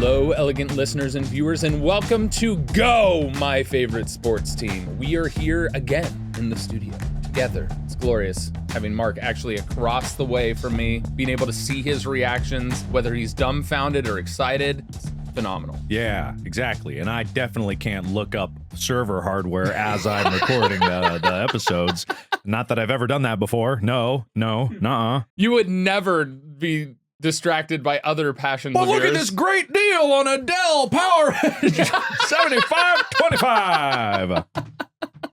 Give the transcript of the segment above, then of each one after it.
Hello, elegant listeners and viewers, and welcome to Go, my favorite sports team. We are here again in the studio together. It's glorious having Mark actually across the way from me, being able to see his reactions, whether he's dumbfounded or excited. It's phenomenal. Yeah, exactly. And I definitely can't look up server hardware as I'm recording the episodes. Not that I've ever done that before. No, nuh-uh. You would never be distracted by other passions But of look yours. at this great deal on a Dell PowerEdge 7525.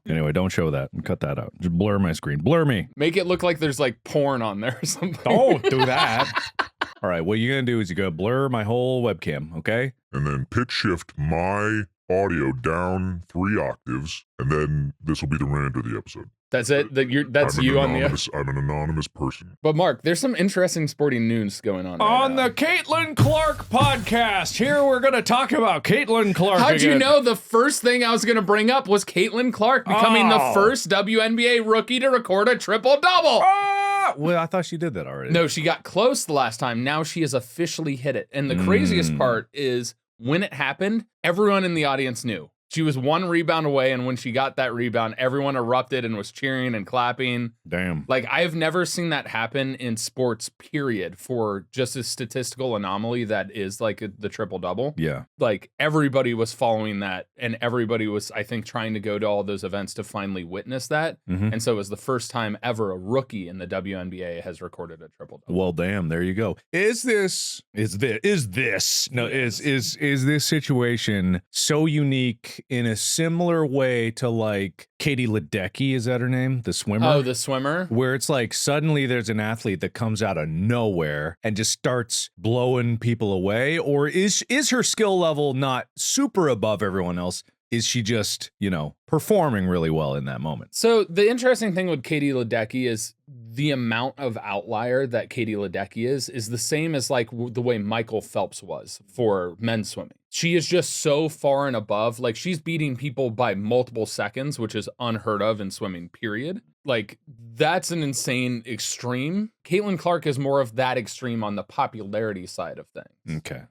Anyway, don't show that. Cut that out. Just blur my screen. Blur me. Make it look like there's like porn on there or something. Don't do that. All right, what you're going to do is you're going to blur my whole webcam, okay? And then pitch shift my audio down 3 octaves, and then this will be the rant of the episode. That's it. That's you on the. I'm an anonymous person. But Mark, there's some interesting sporting news going on. On right now. the Caitlyn Clark podcast, here we're going to talk about Caitlyn Clark. How'd you again. know the first thing I was going to bring up was Caitlyn Clark becoming the first WNBA rookie to record a triple-double? Well, I thought she did that already. No, she got close the last time. Now she has officially hit it. And the craziest part is when it happened, everyone in the audience knew. She was 1 rebound away, and when she got that rebound, everyone erupted and was cheering and clapping. Damn. Like, I've never seen that happen in sports, period, for just a statistical anomaly that is like the triple-double. Yeah. Like, everybody was following that, and everybody was, I think, trying to go to all those events to finally witness that. Mhm. And so it was the first time ever a rookie in the WNBA has recorded a triple-double. Well, damn, there you go. Is this situation so unique in a similar way to like Katie Ledecky, is that her name? The swimmer? Oh, the swimmer? Where it's like suddenly there's an athlete that comes out of nowhere and just starts blowing people away? Or is her skill level not super above everyone else? Is she just, performing really well in that moment? So the interesting thing with Katie Ledecky is the amount of outlier that Katie Ledecky is the same as like the way Michael Phelps was for men's swimming. She is just so far and above. Like, she's beating people by multiple seconds, which is unheard of in swimming, period. Like, that's an insane extreme. Caitlyn Clark is more of that extreme on the popularity side of things. Okay.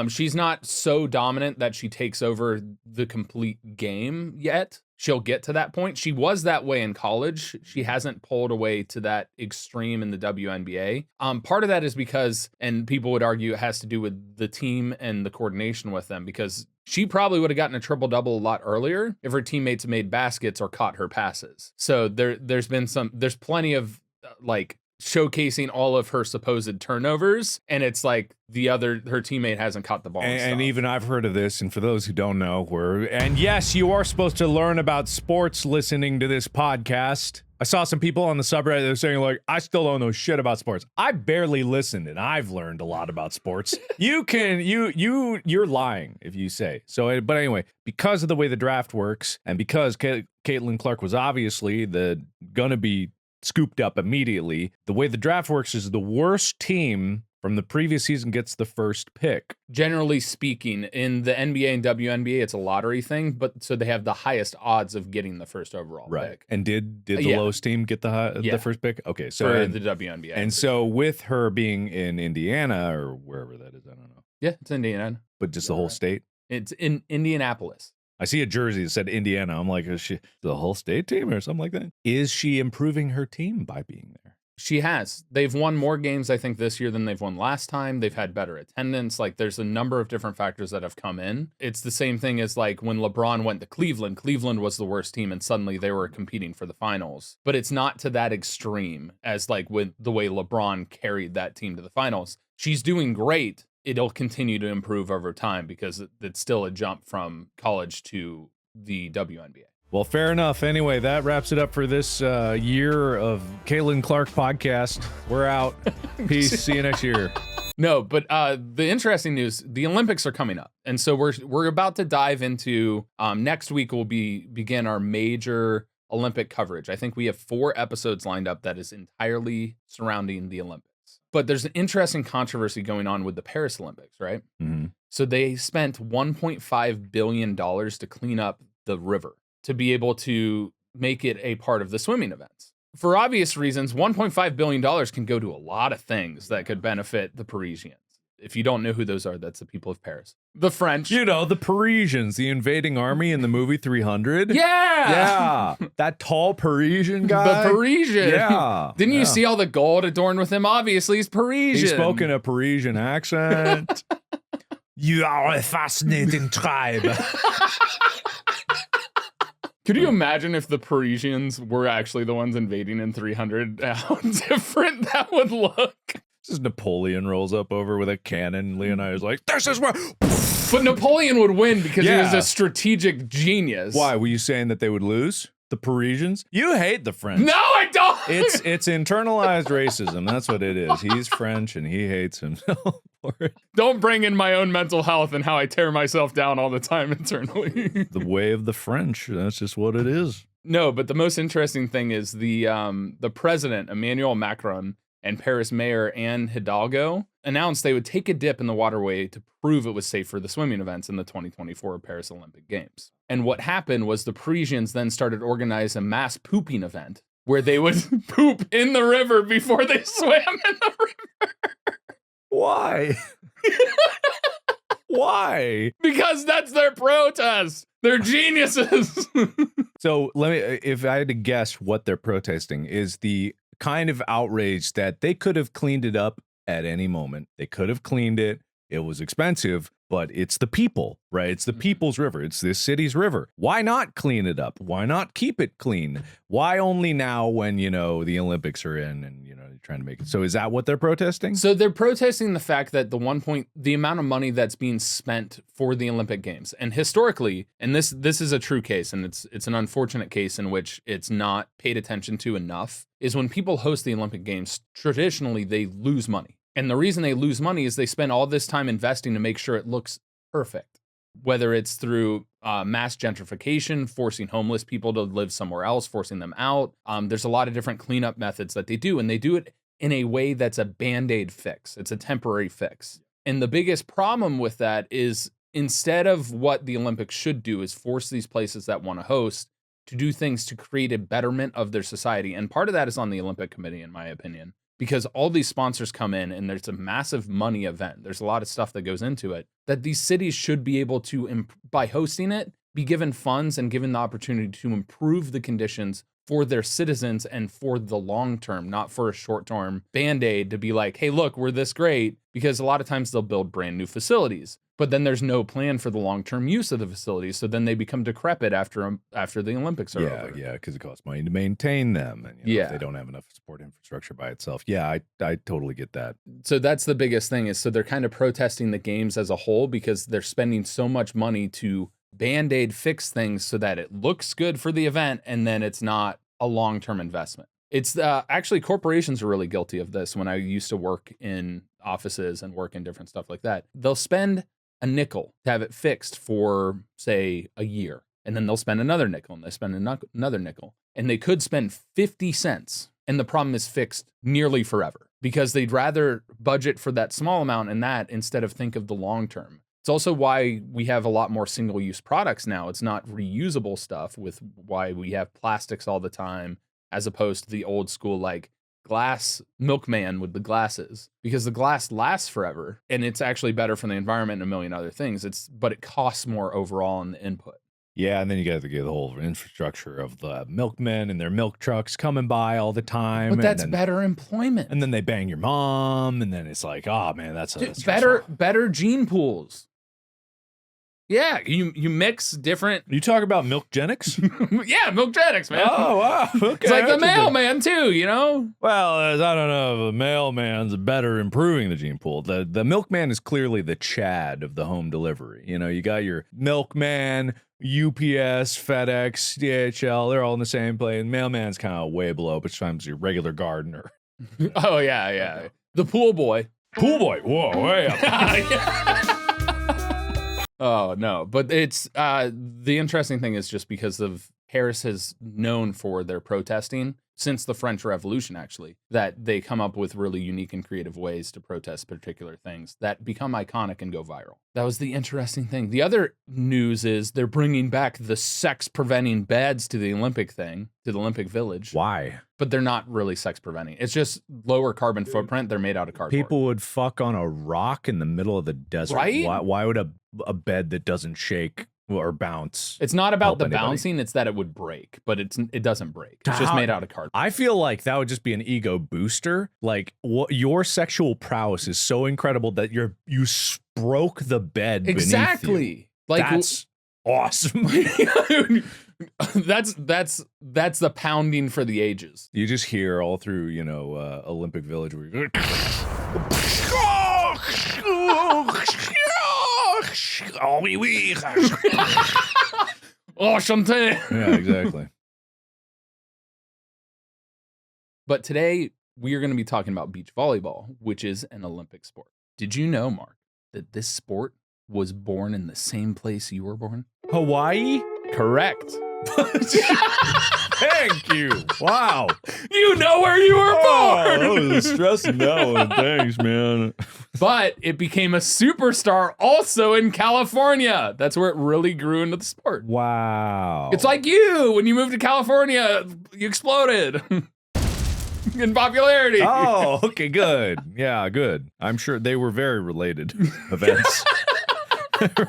She's not so dominant that she takes over the complete game yet. She'll get to that point. She was that way in college. She hasn't pulled away to that extreme in the WNBA. Part of that is because, and people would argue it has to do with the team and the coordination with them, because she probably would have gotten a triple-double a lot earlier if her teammates made baskets or caught her passes. So there's plenty of like showcasing all of her supposed turnovers, and it's like her teammate hasn't caught the ball. And even I've heard of this, and for those who don't know, and yes, you are supposed to learn about sports listening to this podcast. I saw some people on the subreddit that were saying, like, I still don't know shit about sports. I barely listened, and I've learned a lot about sports. You're lying if you say. So, but anyway, because of the way the draft works, and because Caitlyn Clark was obviously gonna be scooped up immediately, the way the draft works is the worst team from the previous season gets the first pick. Generally speaking, in the NBA and WNBA, it's a lottery thing, but so they have the highest odds of getting the first overall pick. And did the lowest team get the first pick? Okay, so for the WNBA. And so with her being in Indiana or wherever that is, I don't know. Yeah, it's Indiana. But just the whole state? It's in Indianapolis. I see a jersey that said Indiana. I'm like, is she the whole state team or something like that? Is she improving her team by being there? She has. They've won more games, I think, this year than they've won last time. They've had better attendance. Like, there's a number of different factors that have come in. It's the same thing as like when LeBron went to Cleveland. Cleveland was the worst team, and suddenly they were competing for the finals. But it's not to that extreme as like with the way LeBron carried that team to the finals. She's doing great. It'll continue to improve over time because it's still a jump from college to the WNBA. Well, fair enough. Anyway, that wraps it up for this year of Caitlyn Clark podcast. We're out. Peace. See you next year. No, but the interesting news, the Olympics are coming up. And so we're about to dive into, next week will begin our major Olympic coverage. I think we have 4 episodes lined up that is entirely surrounding the Olympics. But there's an interesting controversy going on with the Paris Olympics, right? Mm-hmm. So they spent $1.5 billion to clean up the river to be able to make it a part of the swimming events. For obvious reasons, $1.5 billion can go to a lot of things that could benefit the Parisians. If you don't know who those are, that's the people of Paris. The French. You know, the Parisians, the invading army in the movie 300. Yeah. Yeah. That tall Parisian guy. The Parisian. Yeah. Didn't you Yeah. see all the gold adorned with him? Obviously, he's Parisian. He spoke in a Parisian accent. You are a fascinating tribe. Could you imagine if the Parisians were actually the ones invading in 300? How different that would look. This is Napoleon rolls up over with a cannon. Leonidas like, this is where. But Napoleon would win because he was Yeah. a strategic genius. Why were you saying that they would lose? The Parisians? You hate the French. No, I don't. It's internalized racism. That's what it is. He's French and he hates himself for it. Don't bring in my own mental health and how I tear myself down all the time internally. The way of the French. That's just what it is. No, but the most interesting thing is the president, Emmanuel Macron, and Paris Mayor Anne Hidalgo announced they would take a dip in the waterway to prove it was safe for the swimming events in the 2024 Paris Olympic Games. And what happened was the Parisians then started organizing a mass pooping event where they would poop in the river before they swam in the river. Why? Why? Because that's their protest. They're geniuses. So let me, if I had to guess what they're protesting, is the kind of outrage that they could have cleaned it up at any moment. They could have cleaned it. It was expensive, but it's the people, right? It's the people's river. It's this city's river. Why not clean it up? Why not keep it clean? Why only now when, you know, the Olympics are in and, you know, you're trying to make it. So is that what they're protesting? So they're protesting the fact that the amount of money that's being spent for the Olympic Games, and historically, and this is a true case, and it's an unfortunate case in which it's not paid attention to enough, is when people host the Olympic Games, traditionally they lose money. And the reason they lose money is they spend all this time investing to make sure it looks perfect, whether it's through mass gentrification, forcing homeless people to live somewhere else, forcing them out. There's a lot of different cleanup methods that they do, and they do it in a way that's a Band-Aid fix. It's a temporary fix. And the biggest problem with that is instead of what the Olympics should do is force these places that want to host to do things to create a betterment of their society. And part of that is on the Olympic Committee, in my opinion, because all these sponsors come in and there's a massive money event. There's a lot of stuff that goes into it that these cities should be able to, by hosting it, be given funds and given the opportunity to improve the conditions for their citizens and for the long term, not for a short term Band-Aid to be like, hey, look, we're this great, because a lot of times they'll build brand new facilities, but then there's no plan for the long term use of the facilities. So then they become decrepit after the Olympics are over. Yeah, because it costs money to maintain them. And you know, if they don't have enough support infrastructure by itself. Yeah, I totally get that. So that's the biggest thing is, so they're kind of protesting the games as a whole because they're spending so much money to Band-Aid fix things so that it looks good for the event and then it's not a long-term investment. It's actually corporations are really guilty of this. When I used to work in offices and work in different stuff like that, they'll spend a nickel to have it fixed for, say, a year. And then they'll spend another nickel and they spend another nickel. And they could spend 50 cents. And the problem is fixed nearly forever because they'd rather budget for that small amount and that instead of think of the long term. It's also why we have a lot more single-use products now. It's not reusable stuff, with why we have plastics all the time, as opposed to the old school, like, glass milkman with the glasses, because the glass lasts forever and it's actually better for the environment and a million other things. But it costs more overall in the input. Yeah, and then you got to get the whole infrastructure of the milkmen and their milk trucks coming by all the time. But that's better employment. And then they bang your mom, and then it's like, oh man, that's better gene pools. Yeah, you mix different. You talk about milkgenics? Yeah, milkgenics, man. Oh, wow. Okay. It's like the mailman, too, you know? Well, I don't know if the mailman's better improving the gene pool. The milkman is clearly the Chad of the home delivery. You know, you got your milkman, UPS, FedEx, DHL, they're all in the same place. Mailman's kind of way below, but sometimes your regular gardener. Oh, yeah. The pool boy. Pool boy. Whoa, way up. Oh, no. But it's the interesting thing is just because of Paris has known for their protesting since the French Revolution, actually, that they come up with really unique and creative ways to protest particular things that become iconic and go viral. That was the interesting thing. The other news is they're bringing back the sex-preventing beds to the Olympic thing, to the Olympic Village. Why? But they're not really sex-preventing. It's just lower carbon footprint. They're made out of cardboard. People would fuck on a rock in the middle of the desert. Right? Why would a bed that doesn't shake or bounce? It's not about help the anybody? bouncing, it's that it would break, but it doesn't break. It's just made out of cardboard. I feel like that would just be an ego booster. Like your sexual prowess is so incredible that you broke the bed beneath you. Like That's awesome. that's the pounding for the ages. You just hear all through, Olympic Village where you're Oh, Chanté. yeah, exactly. But today we are going to be talking about beach volleyball, which is an Olympic sport. Did you know, Mark, that this sport was born in the same place you were born? Hawaii? Correct. Thank you. Wow. You know where you were born. I was stressing that one. Thanks, man. But it became a superstar also in California. That's where it really grew into the sport. Wow. It's like you, when you moved to California, you exploded in popularity. Oh, okay, good. Yeah, good. I'm sure they were very related events.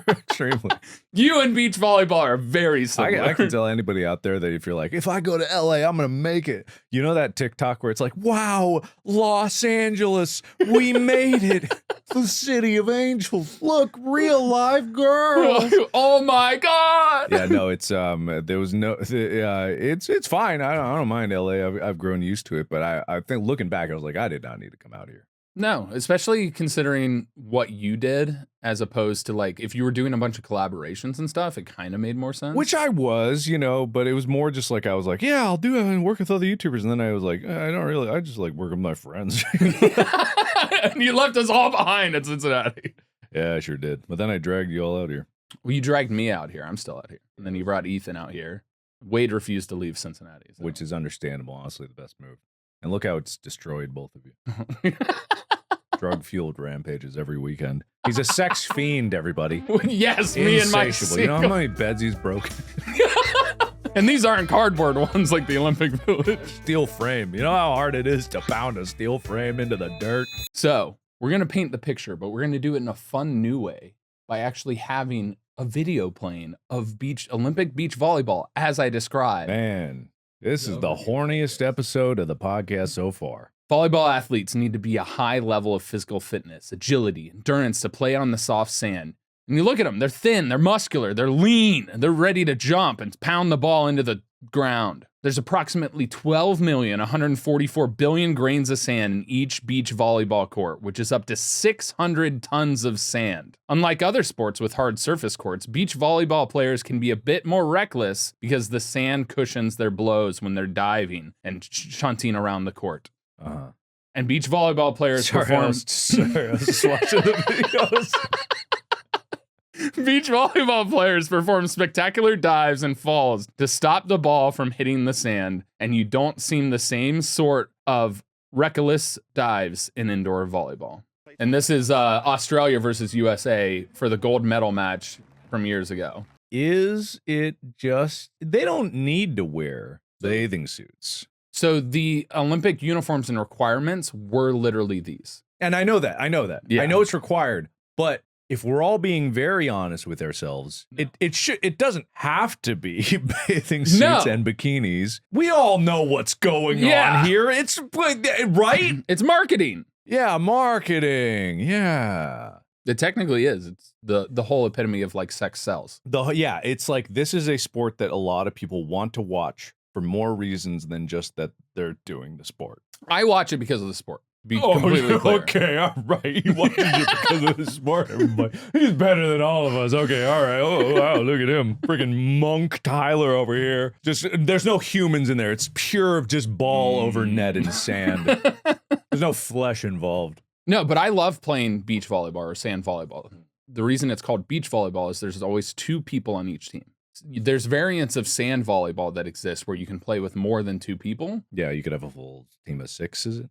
Extremely. You and beach volleyball are very similar. I can tell anybody out there that if you're like, if I go to LA, I'm going to make it. You know that TikTok where it's like, wow, Los Angeles, we made it. The city of angels. Look, real live girls. Oh my God. Yeah, no, it's there was no it's fine. I don't mind LA. I've grown used to it, but I think looking back I was like, I did not need to come out here. No, especially considering what you did as opposed to like if you were doing a bunch of collaborations and stuff, it kind of made more sense. Which I was, but it was more just like I was like, yeah, I'll do it and work with other YouTubers. And then I was like, I just like work with my friends. And you left us all behind in Cincinnati. Yeah, I sure did. But then I dragged you all out here. Well, you dragged me out here. I'm still out here. And then you brought Ethan out here. Wade refused to leave Cincinnati. So. Which is understandable, honestly, the best move. And look how it's destroyed both of you. Drug-fueled rampages every weekend. He's a sex fiend, everybody. Yes, me and my Insatiable. You know how many beds he's broken? And these aren't cardboard ones like the Olympic Village. Steel frame. You know how hard it is to pound a steel frame into the dirt? So, we're going to paint the picture, but we're going to do it in a fun new way by actually having a video playing of Olympic beach volleyball, as I described. Man, this is the horniest episode of the podcast so far. Volleyball athletes need to be a high level of physical fitness, agility, endurance to play on the soft sand. And you look at them, they're thin, they're muscular, they're lean, they're ready to jump and pound the ball into the ground. There's approximately 12,144,000,000,000 grains of sand in each beach volleyball court, which is up to 600 tons of sand. Unlike other sports with hard surface courts, beach volleyball players can be a bit more reckless because the sand cushions their blows when they're diving and shunting around the court. And beach volleyball players perform. I was just watching the videos. Beach volleyball players perform spectacular dives and falls to stop the ball from hitting the sand, and you don't see the same sort of reckless dives in indoor volleyball. And this is Australia versus USA for the gold medal match from years ago. Is it just they don't need to wear bathing suits? So the Olympic uniforms and requirements were literally these. And I know that. Yeah. I know it's required, but if we're all being very honest with ourselves, it doesn't have to be bathing suits and bikinis. We all know what's going on here. It's right. It's marketing. Yeah, marketing. Yeah. It technically is. It's the whole epitome of like sex sells. It's like this is a sport that a lot of people want to watch for more reasons than just that they're doing the sport. I watch it because of the sport. Be completely clear. Okay, all right. You watch it because of the sport, everybody. He's better than all of us. Okay, all right. Oh, wow, look at him. Freaking monk Tyler over here. Just, there's no humans in there. It's pure just ball over net and sand. There's no flesh involved. No, but I love playing beach volleyball or sand volleyball. The reason it's called beach volleyball is there's always two people on each team. There's variants of sand volleyball that exist where you can play with more than 2 people. Yeah, you could have a full team of 6, is it?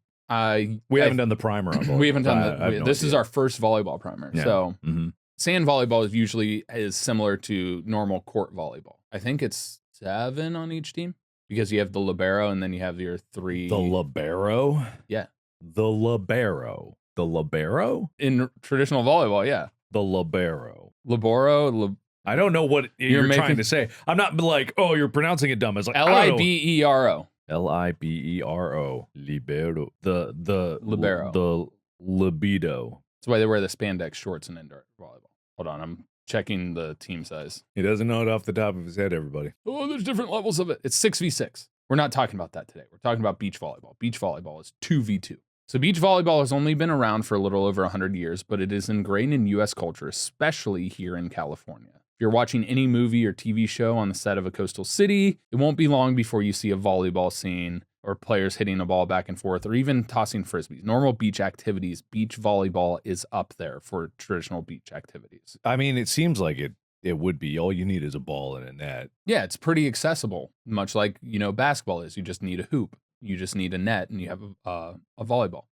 We haven't done the primer on volleyball. We haven't done this is our first volleyball primer. Yeah. So Mhm. sand volleyball is similar to normal court volleyball. I think it's 7 on each team because you have the libero and then you have your 3. The libero? Yeah. The libero. The libero? In traditional volleyball, yeah. The libero. Libero. I don't know what you're trying to say. I'm not like, oh, you're pronouncing it dumb. It's like Libero. Libero. Libero. The libero. The libido. That's why they wear the spandex shorts in indoor volleyball. Hold on, I'm checking the team size. He doesn't know it off the top of his head, everybody. Oh, there's different levels of it. It's 6v6. We're not talking about that today. We're talking about beach volleyball. Beach volleyball is 2v2. So beach volleyball has only been around for a little over 100 years, but it is ingrained in U.S. culture, especially here in California. If you're watching any movie or TV show on the set of a coastal city, it won't be long before you see a volleyball scene or players hitting a ball back and forth or even tossing frisbees. Normal beach activities, beach volleyball is up there for traditional beach activities. I mean, it seems like it would be. All you need is a ball and a net. Yeah, it's pretty accessible, much like, basketball is. You just need a hoop. You just need a net and you have a volleyball.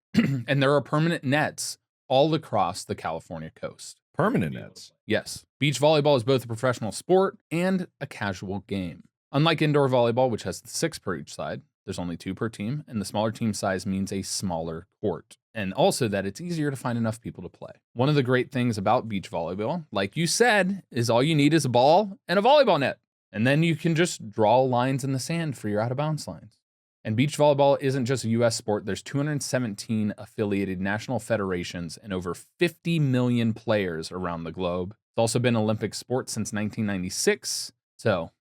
And there are permanent nets all across the California coast. Permanent nets? Yes. Beach volleyball is both a professional sport and a casual game. Unlike indoor volleyball, which has 6 per each side, there's only 2 per team, and the smaller team size means a smaller court. And also that it's easier to find enough people to play. One of the great things about beach volleyball, like you said, is all you need is a ball and a volleyball net. And then you can just draw lines in the sand for your out-of-bounds lines. And beach volleyball isn't just a U.S. sport. There's 217 affiliated national federations and over 50 million players around the globe. It's also been an Olympic sport since 1996. So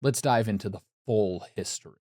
let's dive into the full history.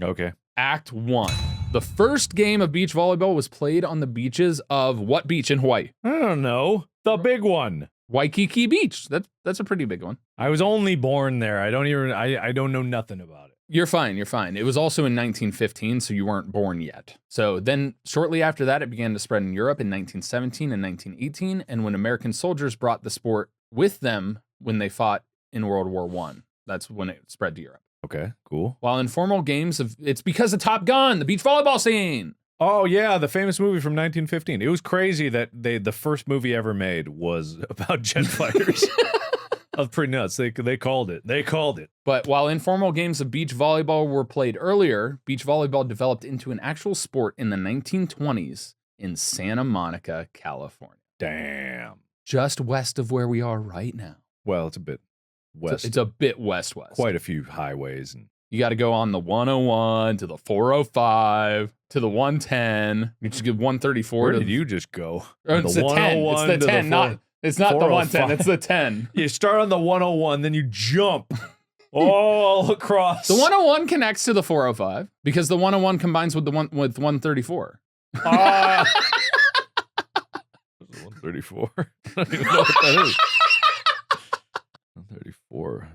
Okay. Act 1. The first game of beach volleyball was played on the beaches of what beach in Hawaii? I don't know. The big one. Waikiki Beach. That's a pretty big one. I was only born there. I don't know nothing about it. You're fine. It was also in 1915, so you weren't born yet. So then shortly after that, it began to spread in Europe in 1917 and 1918, and when American soldiers brought the sport with them when they fought in World War I. That's when it spread to Europe. Okay, cool. While informal games it's because of Top Gun, the beach volleyball scene. Oh yeah, the famous movie from 1915. It was crazy that the first movie ever made was about jet fighters. That's pretty nuts. They called it. They called it. But while informal games of beach volleyball were played earlier, beach volleyball developed into an actual sport in the 1920s in Santa Monica, California. Damn. Just west of where we are right now. Well, it's a bit west. It's a bit west. Quite a few highways. And you got to go on the 101 to the 405 to the 110. You just get 134. Where did you just go? It's the 10. It's the 10, it's not the 110, it's the 10. You start on the 101, then you jump all across. The 101 connects to the 405 because the 101 combines with the 134. 134. I don't even know what that is. 134.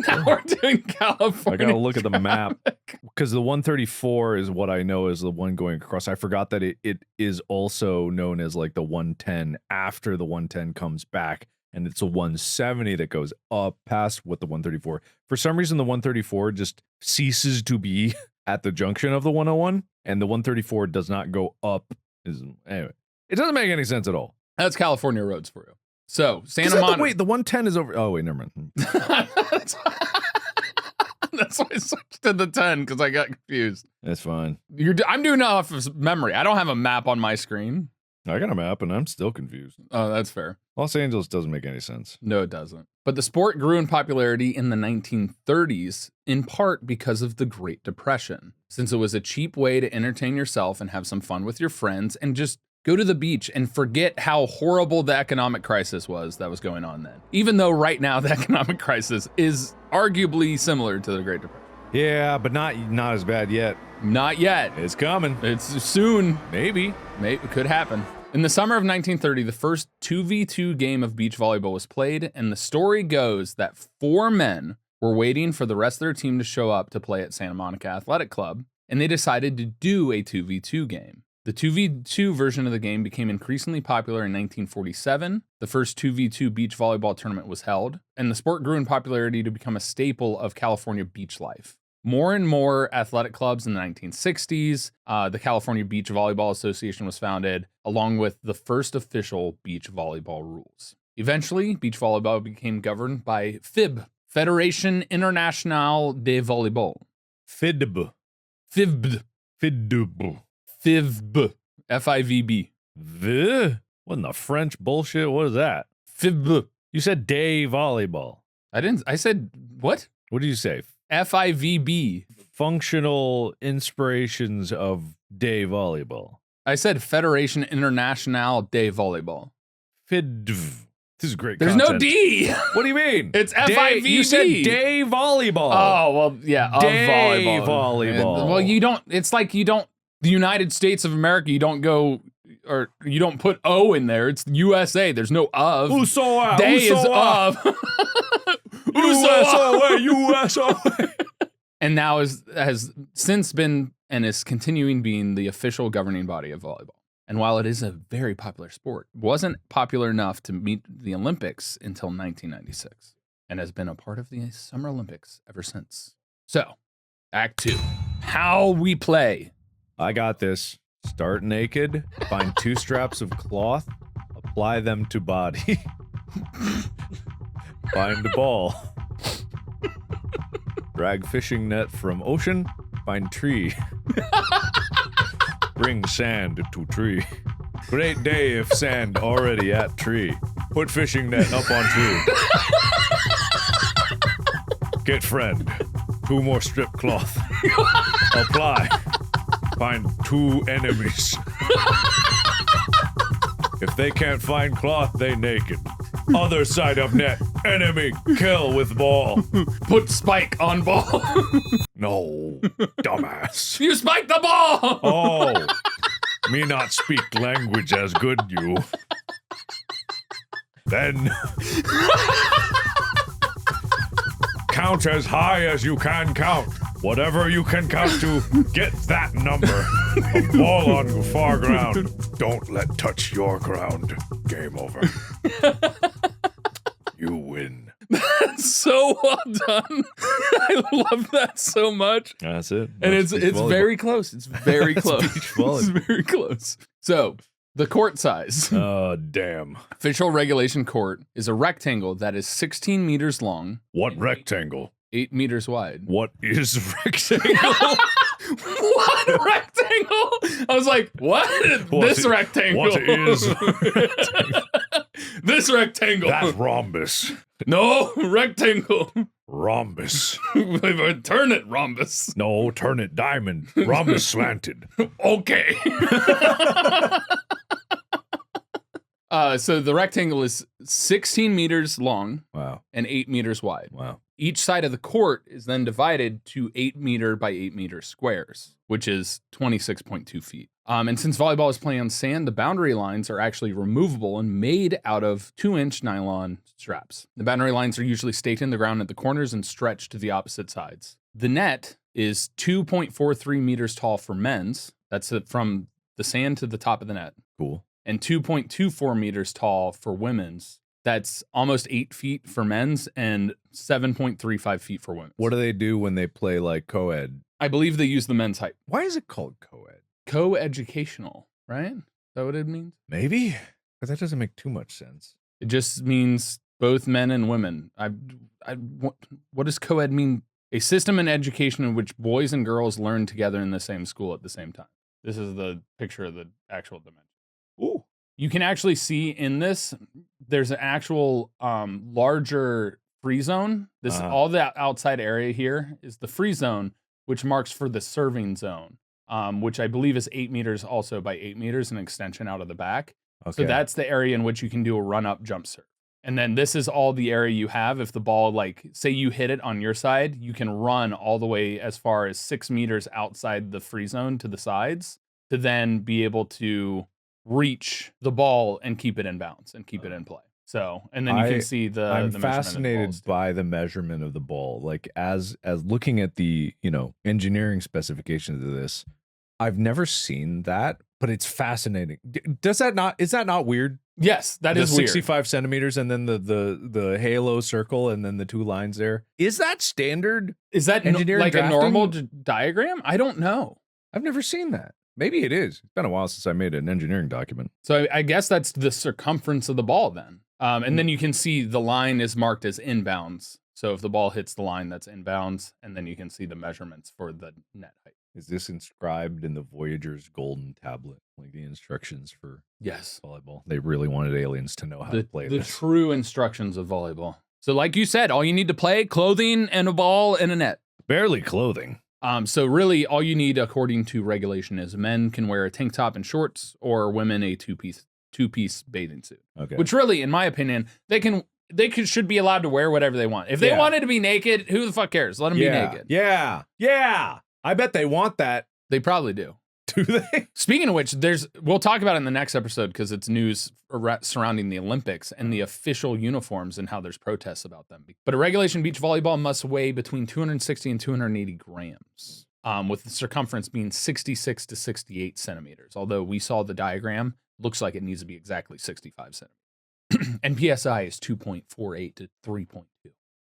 Now we're doing California. I gotta look at the map because the 134 is what I know is the one going across. I forgot that it is also known as like the 110 after the 110 comes back, and it's a 170 that goes up past what the 134. For some reason, the 134 just ceases to be at the junction of the 101, and the 134 does not go up. Anyway, it doesn't make any sense at all. That's California roads for you. So Santa Monica. Wait, the 110 is over. Oh wait, never mind. That's why I switched to the 10 because I got confused. That's fine. I'm doing off of memory. I don't have a map on my screen. I got a map and I'm still confused. Oh, that's fair. Los Angeles doesn't make any sense. No, it doesn't. But the sport grew in popularity in the 1930s, in part because of the Great Depression, since it was a cheap way to entertain yourself and have some fun with your friends and just go to the beach and forget how horrible the economic crisis was that was going on then. Even though right now the economic crisis is arguably similar to the Great Depression. Yeah, but not as bad yet. Not yet. It's coming. It's soon. Maybe. It could happen. In the summer of 1930, the first 2v2 game of beach volleyball was played, and the story goes that 4 men were waiting for the rest of their team to show up to play at Santa Monica Athletic Club, and they decided to do a 2v2 game. The 2v2 version of the game became increasingly popular in 1947. The first 2v2 beach volleyball tournament was held, and the sport grew in popularity to become a staple of California beach life. More and more athletic clubs in the 1960s, the California Beach Volleyball Association was founded, along with the first official beach volleyball rules. Eventually, beach volleyball became governed by FIB, Fédération Internationale de Volleyball. FIDB. FIB. FIDB. FIVB. FIVB. What in the French bullshit? What is that? FIB. You said day volleyball. I said, what? What did you say? FIVB. Functional inspirations of day volleyball. I said Fédération Internationale de Volleyball. FIDV. This is great There's content. no D. What do you mean? It's Day- FIVB. You said day volleyball. Oh, well, yeah, of Day volleyball. volleyball. Well, you don't, it's like you don't, the United States of America, you don't go, or you don't put O in there. It's USA. There's no of. USA. Day is of. USA. And now has since been and is continuing being the official governing body of volleyball. And while it is a very popular sport, it wasn't popular enough to meet the Olympics until 1996 and has been a part of the Summer Olympics ever since. So, Act 2. How we play. I got this. Start naked, find 2 straps of cloth, apply them to body. Find the ball. Drag fishing net from ocean, find tree. Bring sand to tree. Great day if sand already at tree. Put fishing net up on tree. Get friend. 2 more strip cloth. Apply. Find 2 enemies. If they can't find cloth, they naked. Other side of net. Enemy. Kill with ball. Put spike on ball. No. Dumbass. You spiked the ball. Oh. Me not speak language as good you. Then count as high as you can count. Whatever you can count to, get that number. A ball on far ground. Don't let touch your ground. Game over. You win. That's so well done. I love that so much. That's it. And That's it's beach volleyball. very close. It's very That's close. beach volleyball. It's very close. So, the court size. Oh, damn. Official regulation court is a rectangle that is 16 meters long, What rectangle? 8 meters wide. What is rectangle? What rectangle? I was like, what? This rectangle. What is This rectangle. That's rhombus. No, rectangle. Rhombus. Turn it, rhombus. No, turn it diamond. Rhombus slanted. Okay. So the rectangle is 16 meters long Wow. and 8 meters wide. Wow. Each side of the court is then divided to 8 meter by 8 meter squares, which is 26.2 feet. And since volleyball is playing on sand, the boundary lines are actually removable and made out of 2-inch nylon straps. The boundary lines are usually staked in the ground at the corners and stretched to the opposite sides. The net is 2.43 meters tall for men's. That's from the sand to the top of the net. Cool. And 2.24 meters tall for women's. That's almost 8 feet for men's and 7.35 feet for women's. What do they do when they play like co-ed? I believe they use the men's height. Why is it called co-ed? Co-educational, right? Is that what it means? Maybe? Because that doesn't make too much sense. It just means both men and women. What does co-ed mean? A system in education in which boys and girls learn together in the same school at the same time. This is the picture of the actual dimension. Ooh. You can actually see in this, there's an actual larger free zone. This all the outside area here is the free zone, which marks for the serving zone, which I believe is 8 meters also by 8 meters, an extension out of the back. Okay. So that's the area in which you can do a run-up jump serve. And then this is all the area you have. If the ball, like, say you hit it on your side, you can run all the way as far as 6 meters outside the free zone to the sides to then be able to reach the ball and keep it in bounds and keep it in play. So, and then you can see the I'm the measurement of the fascinated balls, too. by the measurement of the ball. Like as looking at the, engineering specifications of this, I've never seen that But it's fascinating. Is that not weird? Yes, that is weird. 65 centimeters and then the halo circle and then the 2 lines there. Is that standard? Is that engineering like drafting? a normal diagram? I don't know. I've never seen that. Maybe it is. It's been a while since I made an engineering document. So I guess that's the circumference of the ball then. And then you can see the line is marked as inbounds. So if the ball hits the line, that's inbounds. And then you can see the measurements for the net height. Is this inscribed in the Voyager's golden tablet, like the instructions for volleyball? They really wanted aliens to know how to play this. The true instructions of volleyball. So like you said, all you need to play, clothing and a ball and a net. Barely clothing. So really all you need according to regulation is men can wear a tank top and shorts or women a two-piece bathing suit. Okay. Which really, in my opinion, they should be allowed to wear whatever they want. If they wanted to be naked, who the fuck cares? Let them be naked. Yeah. I bet they want that. They probably do. Do they? Speaking of which, we'll talk about it in the next episode because it's news surrounding the Olympics and the official uniforms and how there's protests about them. But a regulation beach volleyball must weigh between 260 and 280 grams, with the circumference being 66 to 68 centimeters. Although we saw the diagram, looks like it needs to be exactly 65 centimeters. And PSI is 2.48 to 3.2.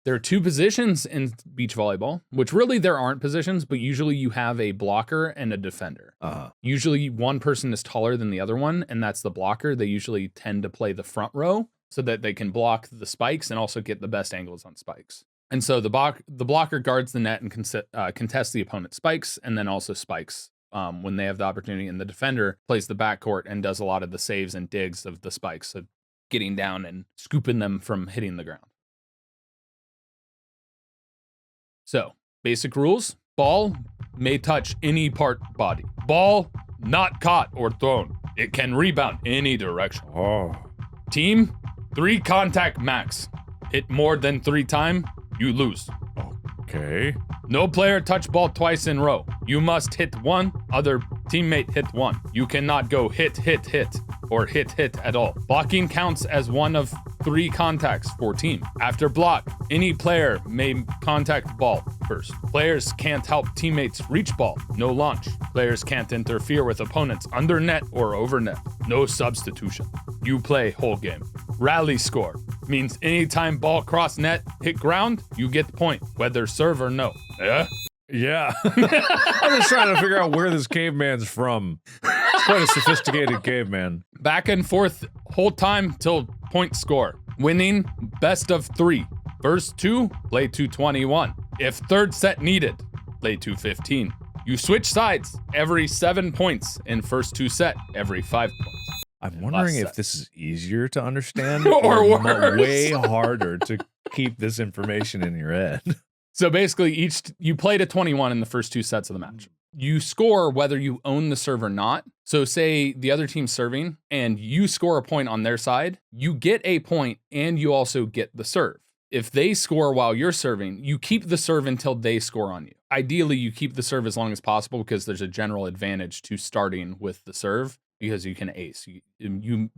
There are 2 positions in beach volleyball, which really there aren't positions, but usually you have a blocker and a defender. Usually one person is taller than the other one, and that's the blocker. They usually tend to play the front row so that they can block the spikes and also get the best angles on spikes. And so the blocker guards the net and contests the opponent's spikes, and then also spikes when they have the opportunity. And the defender plays the backcourt and does a lot of the saves and digs of the spikes, so getting down and scooping them from hitting the ground. So, basic rules. Ball may touch any part body. Ball not caught or thrown. It can rebound any direction. Team, 3 contact max. Hit more than 3 times, you lose. Okay. No player touch ball twice in row. You must hit one, other teammate hit one. You cannot go hit, or hit at all. Blocking counts as one of 3 contacts for team. After block, any player may contact ball first. Players can't help teammates reach ball. No launch. Players can't interfere with opponents under net or over net. No substitution. You play whole game. Rally score means anytime ball cross net, hit ground, you get the point, whether serve or no. Yeah. I'm just trying to figure out where this caveman's from. It's quite a sophisticated caveman. Back and forth whole time till point score. Winning best of 3. First 2, play 221. If third set needed, play 215. You switch sides every 7 points in first 2 set, every 5 points. I'm wondering if this is easier to understand or worse. Way harder to keep this information in your head. So basically, you play to 21 in the first 2 sets of the match. You score whether you own the serve or not. So say the other team's serving and you score a point on their side, you get a point and you also get the serve. If they score while you're serving, you keep the serve until they score on you. Ideally, you keep the serve as long as possible because there's a general advantage to starting with the serve because you can ace. You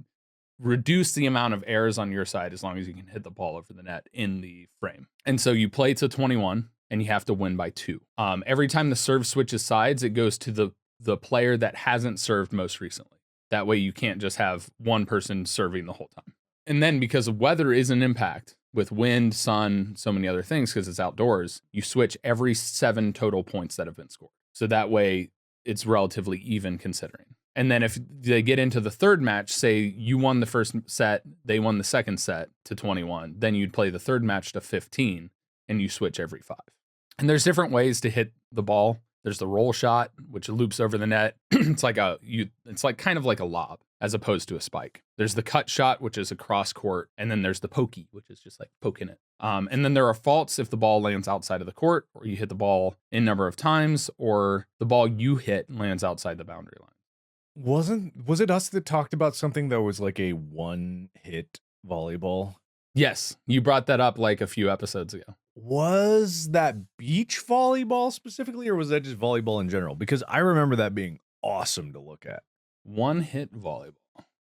reduce the amount of errors on your side as long as you can hit the ball over the net in the frame. And so you play to 21 and you have to win by 2. Every time the serve switches sides, it goes to the player that hasn't served most recently. That way you can't just have one person serving the whole time. And then because weather is an impact with wind, sun, so many other things because it's outdoors, you switch every 7 total points that have been scored. So that way it's relatively even considering. And then if they get into the third match, say you won the first set, they won the second set to 21, then you'd play the third match to 15 and you switch every 5. And there's different ways to hit the ball. There's the roll shot, which loops over the net. It's like kind of like a lob as opposed to a spike. There's the cut shot, which is a cross court. And then there's the pokey, which is just like poking it. And then there are faults if the ball lands outside of the court or you hit the ball in number of times or the ball you hit lands outside the boundary line. Was it us that talked about something that was like a 1-hit volleyball? Yes, you brought that up like a few episodes ago. Was that beach volleyball specifically, or was that just volleyball in general? Because I remember that being awesome to look at. 1-hit volleyball.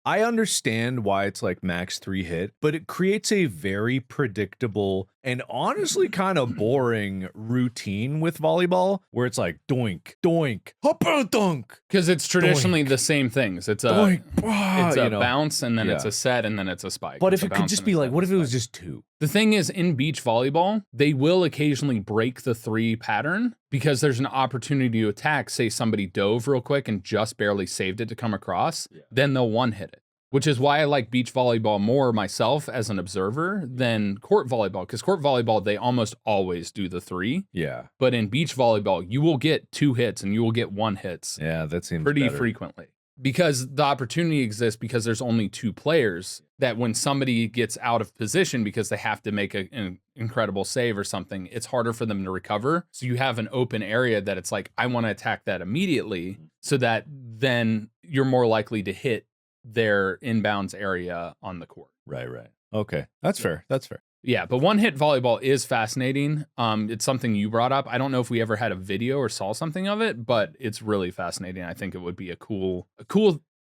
I understand why it's like max 3 hit, but it creates a very predictable and honestly kind of boring routine with volleyball where it's like doink, doink, hop and dunk. Because it's traditionally Doink. the same things. It's a Doink. it's a You know. bounce, and then it's Yeah. a set, and then it's a spike. But It's if a it could bounce just and be a like, set what and if a it was spike. just 2? The thing is, in beach volleyball, they will occasionally break the 3 pattern because there's an opportunity to attack. Say somebody dove real quick and just barely saved it to come across, then they'll one hit it. Which is why I like beach volleyball more myself as an observer than court volleyball. Because court volleyball, they almost always do the 3. Yeah. But in beach volleyball, you will get 2 hits and you will get 1 hits Yeah, that seems pretty better. frequently. Because the opportunity exists because there's only 2 players, that when somebody gets out of position because they have to make an incredible save or something, it's harder for them to recover. So you have an open area that it's like, I want to attack that immediately so that then you're more likely to hit their inbounds area on the court. Right. Okay. That's fair. That's fair. Yeah, but one hit volleyball is fascinating. It's something you brought up. I don't know if we ever had a video or saw something of it, but it's really fascinating. I think it would be a cool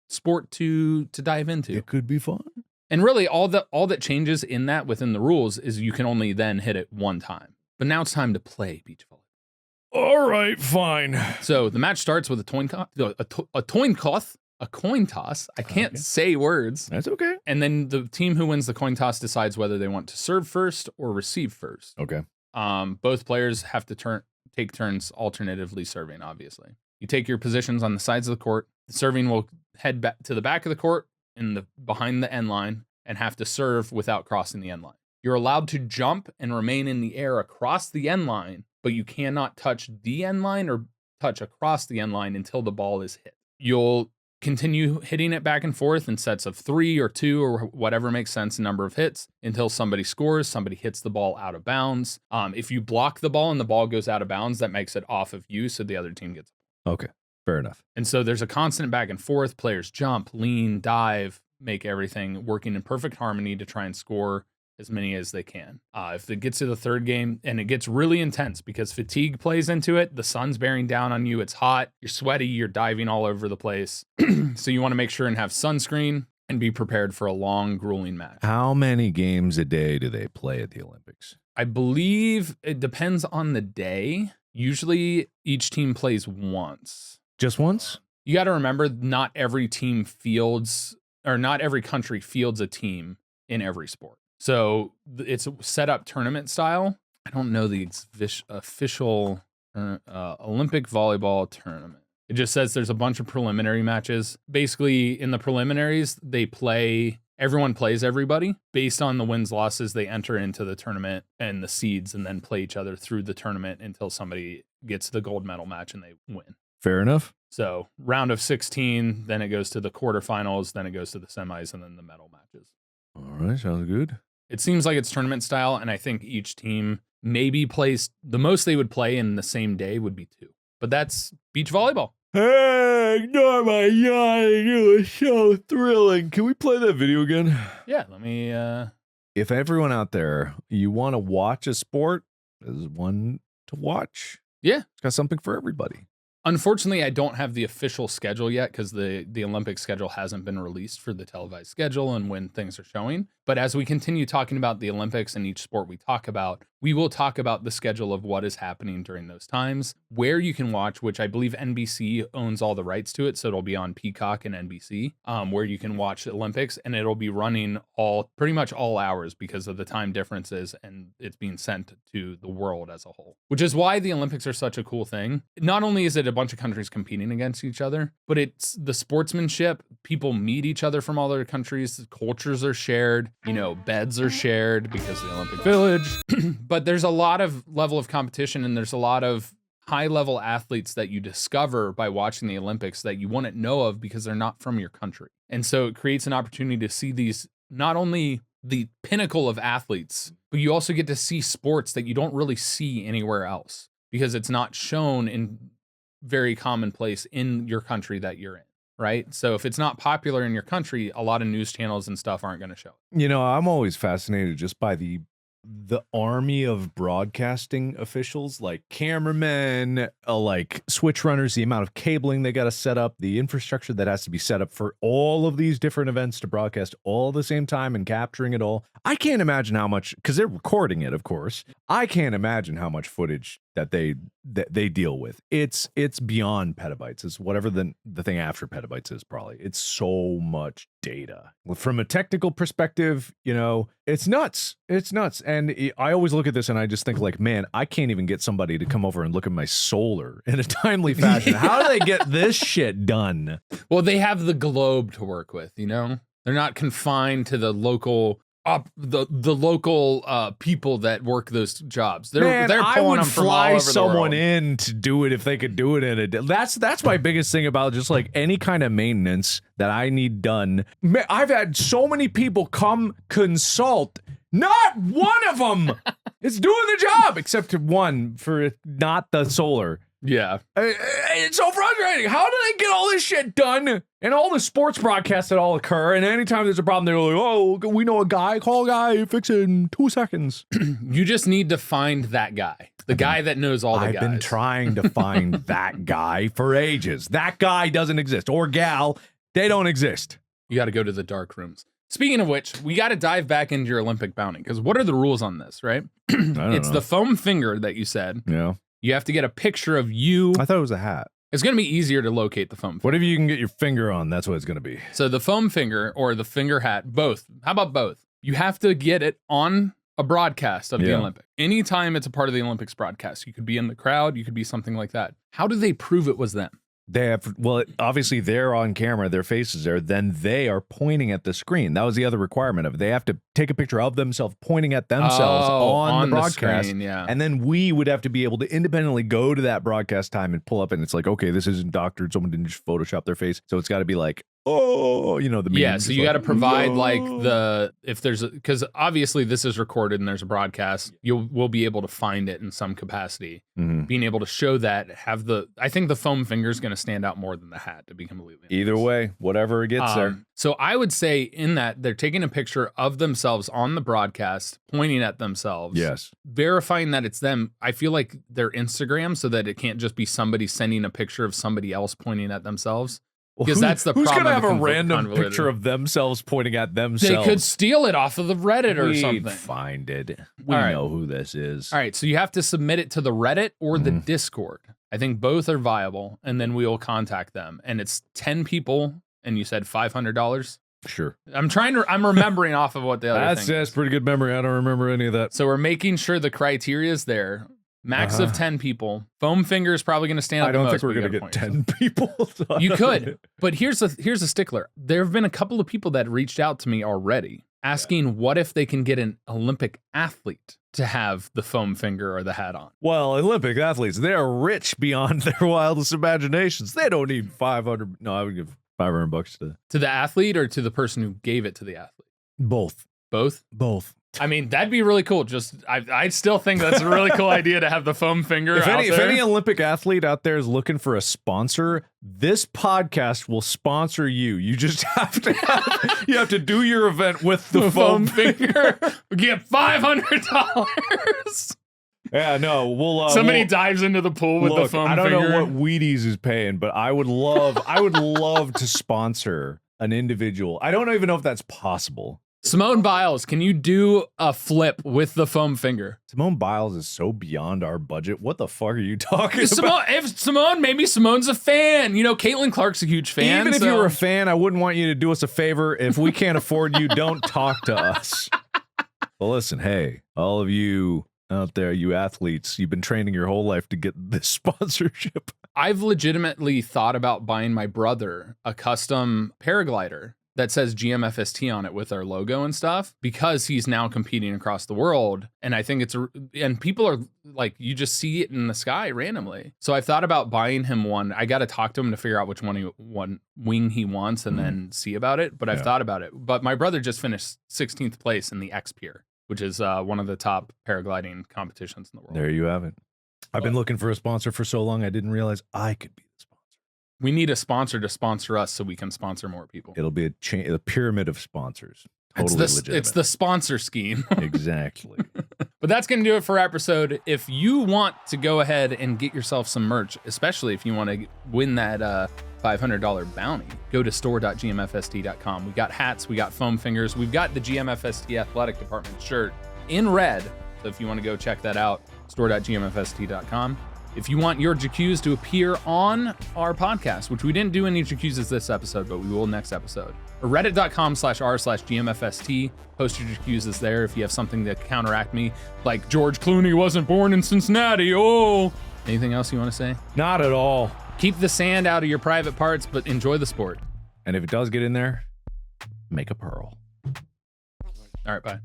sport to dive into. It could be fun. And really all that changes in that within the rules is you can only then hit it 1 time. But now it's time to play beach volleyball. All right, fine. So the match starts with a coin toss. I can't say words. That's okay. And then the team who wins the coin toss decides whether they want to serve first or receive first. Okay. Both players have to take turns alternatively serving, obviously. You take your positions on the sides of the court. The serving will head back to the back of the court behind the end line and have to serve without crossing the end line. You're allowed to jump and remain in the air across the end line, but you cannot touch the end line or touch across the end line until the ball is hit. You'll continue hitting it back and forth in sets of 3 or 2 or whatever makes sense, number of hits, until somebody scores, somebody hits the ball out of bounds. If you block the ball and the ball goes out of bounds, that makes it off of you, so the other team gets it. Okay. Fair enough. And so there's a constant back and forth. Players jump, lean, dive, make everything working in perfect harmony to try and score as many as they can. If it gets to the 3rd game, and it gets really intense because fatigue plays into it, the sun's bearing down on you, it's hot, you're sweaty, you're diving all over the place. So you want to make sure and have sunscreen and be prepared for a long, grueling match. How many games a day do they play at the Olympics? I believe it depends on the day. Usually each team plays once. Just once? You got to remember, not every country fields a team in every sport. So it's set up tournament style. I don't know the official Olympic volleyball tournament. It just says there's a bunch of preliminary matches. Basically, in the preliminaries, everyone plays everybody. Based on the wins, losses, they enter into the tournament and the seeds and then play each other through the tournament until somebody gets the gold medal match and they win. Fair enough. So round of 16, then it goes to the quarterfinals, then it goes to the semis, and then the medal matches. All right, sounds good. It seems like it's tournament style, and I think each team maybe plays, the most they would play in the same day would be 2. But that's beach volleyball. Hey, ignore my yawning. It was so thrilling. Can we play that video again? Yeah, let me... If everyone out there, you want to watch a sport, there's one to watch. Yeah. It's got something for everybody. Unfortunately, I don't have the official schedule yet because the Olympic schedule hasn't been released for the televised schedule and when things are showing. But as we continue talking about the Olympics and each sport we talk about, we will talk about the schedule of what is happening during those times, where you can watch, which I believe NBC owns all the rights to it. So it'll be on Peacock and NBC, where you can watch the Olympics, and it'll be running pretty much all hours because of the time differences, and it's being sent to the world as a whole, which is why the Olympics are such a cool thing. Not only is it a bunch of countries competing against each other, but it's the sportsmanship. People meet each other from all other countries. Cultures are shared, beds are shared because of the Olympic Village. But there's a lot of level of competition, and there's a lot of high level athletes that you discover by watching the Olympics that you wouldn't know of because they're not from your country. And so it creates an opportunity to see these, not only the pinnacle of athletes, but you also get to see sports that you don't really see anywhere else because it's not shown in very commonplace in your country that you're in. Right. So if it's not popular in your country, a lot of news channels and stuff aren't going to show it. I'm always fascinated just by the the army of broadcasting officials, like cameramen, like switch runners, the amount of cabling they got to set up, the infrastructure that has to be set up for all of these different events to broadcast all at the same time and capturing it all. I can't imagine how much, because they're recording it, of course. I can't imagine how much footage that they deal with. It's beyond petabytes. It's whatever the thing after petabytes is, probably. It's so much data. From a technical perspective, you know, it's nuts. It's nuts. And I always look at this and I just think like, man, I can't even get somebody to come over and look at my solar in a timely fashion. How do they get this shit done? Well, they have the globe to work with, you know? They're not confined to the local the local people that work those jobs. They're I pulling would them from all fly over someone the world. in to do it if they could do it in a day. That's my biggest thing about just like any kind of maintenance that I need done. I've had so many people come consult. Not one of them is doing the job except one for not the solar. Yeah. It's so frustrating. How do they get all this shit done? And all the sports broadcasts that all occur, and anytime there's a problem, they're like, oh, we know a guy, call a guy, fix it in 2 seconds. You just need to find that guy. The guy that knows all the guys. I've been trying to find that guy for ages. That guy doesn't exist. Or gal, they don't exist. You got to go to the dark rooms. Speaking of which, we got to dive back into your Olympic bounty, because what are the rules on this, right? It's the foam finger that you said. Yeah. You have to get a picture of you. I thought it was a hat. It's going to be easier to locate the foam finger. Whatever you can get your finger on, that's what it's going to be. So the foam finger or the finger hat, both. How about both? You have to get it on a broadcast of the Olympics. Anytime it's a part of the Olympics broadcast, you could be in the crowd, you could be something like that. How do they prove it was them? They have, well, obviously they're on camera, their faces there, then they are pointing at the screen. That was the other requirement of it. They have to take a picture of themselves pointing at themselves on the broadcast. Screen, yeah. And then we would have to be able to independently go to that broadcast time and pull up, and it's like, okay, this isn't doctored. Someone didn't just Photoshop their face. So it's got to be like, oh, you know, the yeah, so you got to provide like if there's because obviously this is recorded and there's a broadcast, we'll be able to find it in some capacity. Being able to show that, I think the foam finger is going to stand out more than the hat, to be completely honest. Either way, whatever it gets there. So I would say in that they're taking a picture of themselves on the broadcast, pointing at themselves. Yes. Verifying that it's them. I feel like their Instagram, so that it can't just be somebody sending a picture of somebody else pointing at themselves. Because that's the problem. Who's going to have a random picture of themselves pointing at themselves? They could steal it off of the Reddit or something. Find it. We know who this is. All right, so you have to submit it to the Reddit or the Discord. I think both are viable, and then we will contact them. And it's 10 people, and you said $500? Sure. I'm remembering off of what the other thing That's pretty good memory. I don't remember any of that. So we're making sure the criteria is there. Max of 10 people. Foam finger is probably going to stand out. I don't think we're going to get 10 people. So you could, but here's a stickler. There have been a couple of people that reached out to me already asking what if they can get an Olympic athlete to have the foam finger or the hat on. Well, Olympic athletes, they're rich beyond their wildest imaginations. They don't need 500. No, I would give $500 to the athlete or to the person who gave it to the athlete. Both. I mean, that'd be really cool. I still think that's a really cool idea to have the foam finger if out any, there. If any Olympic athlete out there is looking for a sponsor, this podcast will sponsor you. You just have to do your event with the foam finger. We get $500. Yeah, no, we'll somebody dives into the pool with the foam finger. I don't know what Wheaties is paying, but I would love to sponsor an individual. I don't even know if that's possible. Simone Biles, can you do a flip with the foam finger? Simone Biles is so beyond our budget. What the fuck are you talking about? Maybe Simone's a fan. You know, Caitlyn Clark's a huge fan. Even if you were a fan, I wouldn't want you to do us a favor. If we can't afford you, don't talk to us. Well, listen, hey, all of you out there, you athletes, you've been training your whole life to get this sponsorship. I've legitimately thought about buying my brother a custom paraglider that says GMFST on it with our logo and stuff, because he's now competing across the world. And I think and people are like, you just see it in the sky randomly. So I've thought about buying him one. I got to talk to him to figure out which wing he wants and then see about it. But I've thought about it. But my brother just finished 16th place in the X Pier, which is one of the top paragliding competitions in the world. There you have it. I've been looking for a sponsor for so long, I didn't realize I could be the sponsor. We need a sponsor to sponsor us so we can sponsor more people. It'll be a pyramid of sponsors. Totally legitimate. It's the sponsor scheme. Exactly. But that's going to do it for our episode. If you want to go ahead and get yourself some merch, especially if you want to win that $500 bounty, go to store.gmfst.com. We got hats, we got foam fingers, we've got the GMFST athletic department shirt in red. So if you want to go check that out, store.gmfst.com. If you want your JQs to appear on our podcast, which we didn't do any JQs this episode, but we will next episode, or reddit.com/r/GMFST. Post your JQs there if you have something to counteract me, like George Clooney wasn't born in Cincinnati. Oh, anything else you want to say? Not at all. Keep the sand out of your private parts, but enjoy the sport. And if it does get in there, make a pearl. All right, bye.